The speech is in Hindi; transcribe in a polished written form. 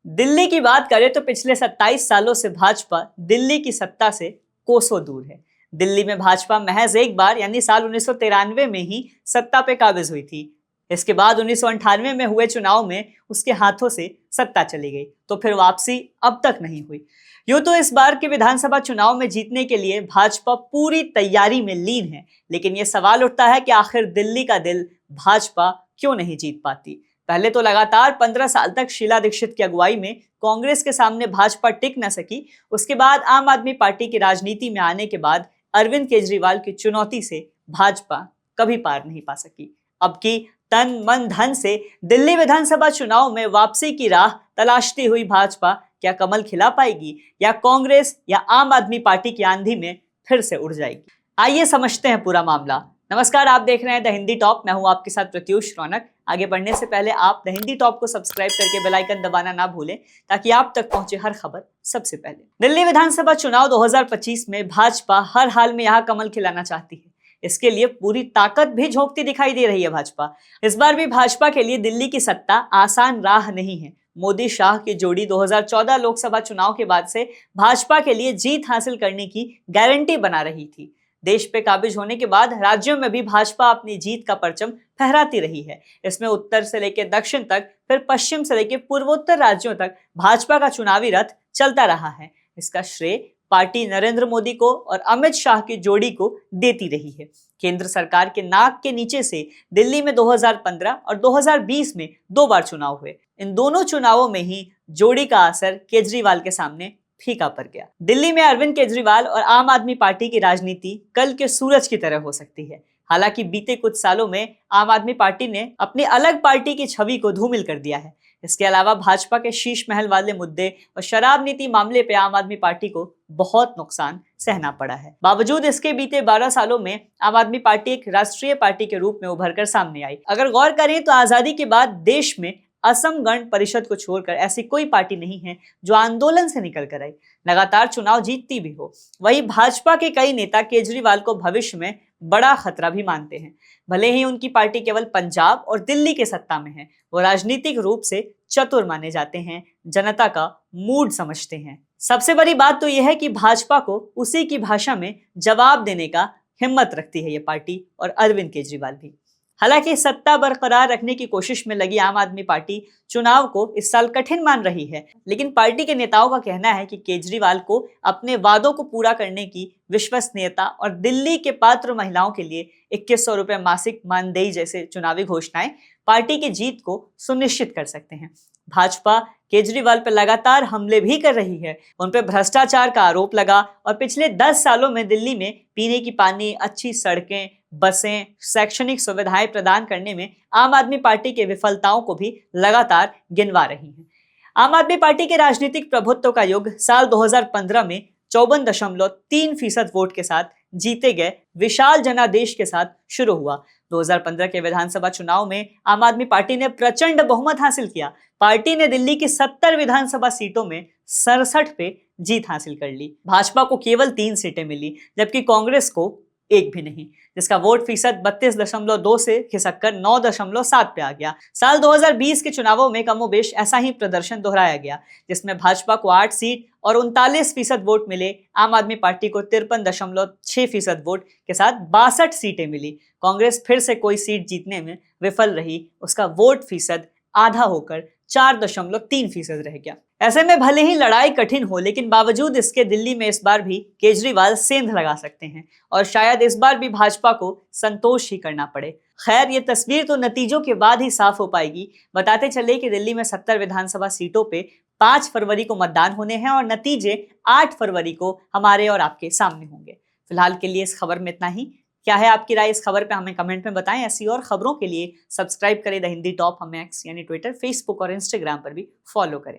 दिल्ली की बात करें तो पिछले 27 सालों से भाजपा दिल्ली की सत्ता से कोसों दूर है। दिल्ली में भाजपा महज एक बार यानी साल 1993 में ही सत्ता पे काबिज हुई थी। इसके बाद 1998 में हुए चुनाव में उसके हाथों से सत्ता चली गई, तो फिर वापसी अब तक नहीं हुई। यूं तो इस बार के विधानसभा चुनाव में जीतने के लिए भाजपा पूरी तैयारी में लीन है, लेकिन यह सवाल उठता है कि आखिर दिल्ली का दिल भाजपा क्यों नहीं जीत पाती। पहले तो लगातार 15 साल तक शीला दीक्षित की अगुवाई में कांग्रेस के सामने भाजपा टिक न सकी। उसके बाद आम आदमी पार्टी की राजनीति में आने के बाद अरविंद केजरीवाल की चुनौती से भाजपा कभी पार नहीं पा सकी। अब की तन मन धन से दिल्ली विधानसभा चुनाव में वापसी की राह तलाशती हुई भाजपा क्या कमल खिला पाएगी या कांग्रेस या आम आदमी पार्टी की आंधी में फिर से उड़ जाएगी। आइए समझते हैं पूरा मामला। नमस्कार, आप देख रहे हैं द हिंदी टॉप। मैं हूं आपके साथ प्रत्युष रौनक। आगे बढ़ने से पहले आप द हिंदी टॉप को सब्सक्राइब करके बेल आइकन दबाना ना भूलें, ताकि आप तक पहुंचे हर खबर सबसे पहले। दिल्ली विधानसभा चुनाव 2025 में भाजपा हर हाल में यहां कमल खिलाना चाहती है। इसके लिए पूरी ताकत भी झोंकती दिखाई दे रही है भाजपा। इस बार भी भाजपा के लिए दिल्ली की सत्ता आसान राह नहीं है। मोदी शाह की जोड़ी 2014 लोकसभा चुनाव के बाद से भाजपा के लिए जीत हासिल करने की गारंटी बना रही थी। देश पे काबिज होने के बाद राज्यों में भी भाजपा अपनी जीत का परचम फहराती रही है। इसमें उत्तर से लेकर दक्षिण तक, फिर पश्चिम से लेकर पूर्वोत्तर राज्यों तक भाजपा का चुनावी रथ चलता रहा है। इसका श्रेय पार्टी नरेंद्र मोदी को और अमित शाह की जोड़ी को देती रही है। केंद्र सरकार के नाक के नीचे से दिल्ली में 2015 और 2020 में 2 बार चुनाव हुए। इन दोनों चुनावों में ही जोड़ी का असर केजरीवाल के सामने फीका पड़ गया। दिल्ली में अरविंद केजरीवाल और आम आदमी पार्टी की राजनीति कल के सूरज की तरह हो सकती है। हालांकि बीते कुछ सालों में आम आदमी पार्टी ने अपनी अलग पार्टी की छवि को धूमिल कर दिया है। इसके अलावा भाजपा के शीश महल वाले मुद्दे और शराब नीति मामले पे आम आदमी पार्टी को बहुत नुकसान सहना पड़ा है। बावजूद इसके बीते 12 सालों में आम आदमी पार्टी एक राष्ट्रीय पार्टी के रूप में उभरकर सामने आई। अगर गौर करें तो आजादी के बाद देश में असम गण परिषद को छोड़कर ऐसी कोई पार्टी नहीं है जो आंदोलन से निकल कर आई, लगातार चुनाव जीतती भी हो। वहीं भाजपा के कई नेता केजरीवाल को भविष्य में बड़ा खतरा भी मानते हैं। भले ही उनकी पार्टी केवल पंजाब और दिल्ली के सत्ता में है, वो राजनीतिक रूप से चतुर माने जाते हैं, जनता का मूड समझते हैं। सबसे बड़ी बात तो यह है कि भाजपा को उसी की भाषा में जवाब देने का हिम्मत रखती है ये पार्टी और अरविंद केजरीवाल भी। हालांकि सत्ता बरकरार रखने की कोशिश में लगी आम आदमी पार्टी चुनाव को इस साल कठिन मान रही है, लेकिन पार्टी के नेताओं का कहना है कि केजरीवाल को अपने वादों को पूरा करने की विश्वसनीयता और दिल्ली के पात्र महिलाओं के लिए 2100 रुपए मासिक मानदेय जैसे चुनावी घोषणाएं पार्टी की जीत को सुनिश्चित कर सकते हैं। भाजपा केजरीवाल पर लगातार हमले भी कर रही है। उन पर भ्रष्टाचार का आरोप लगा और पिछले 10 सालों में दिल्ली में पीने की पानी, अच्छी सड़कें, बसें, शैक्षणिक सुविधाएं प्रदान करने में आम आदमी पार्टी के विफलताओं को भी लगातार गिनवा रही हैं। आम आदमी पार्टी के राजनीतिक प्रभुत्व का युग साल 2015 में 54.3% वोट के साथ जीते गए विशाल जनादेश के साथ शुरू हुआ। 2015 के विधानसभा चुनाव में आम आदमी पार्टी ने प्रचंड बहुमत हासिल किया। पार्टी ने दिल्ली की 70 विधानसभा सीटों में 67 पे जीत हासिल कर ली। भाजपा को केवल 3 सीटें मिली, जबकि कांग्रेस को एक भी नहीं, जिसका वोट फीसद 32.2 से खिसककर 9.7 पे आ गया। साल 2020 के चुनावों में कमोबेश ऐसा ही प्रदर्शन दोहराया गया, जिसमें भाजपा को 8 सीट और 39% वोट मिले। आम आदमी पार्टी को 53.6% वोट के साथ 62 सीटें मिली। कांग्रेस फिर से कोई सीट जीतने में विफल रही, उसका वोट फीसद आधा होकर 4.3% रह गया। ऐसे में भले ही लड़ाई कठिन हो, लेकिन बावजूद इसके दिल्ली में इस बार भी केजरीवाल सेंध लगा सकते हैं और शायद इस बार भी भाजपा को संतोष ही करना पड़े। खैर, ये तस्वीर तो नतीजों के बाद ही साफ हो पाएगी। बताते चले कि दिल्ली में 70 विधानसभा सीटों पे 5 फरवरी को मतदान होने हैं और नतीजे 8 फरवरी को हमारे और आपके सामने होंगे। फिलहाल के लिए इस खबर में इतना ही। क्या है आपकी राय इस खबर पे, हमें कमेंट में बताएं। ऐसी और खबरों के लिए सब्सक्राइब करें द हिंदी टॉप। हमें एक्स यानी ट्विटर, फेसबुक और इंस्टाग्राम पर भी फॉलो करें।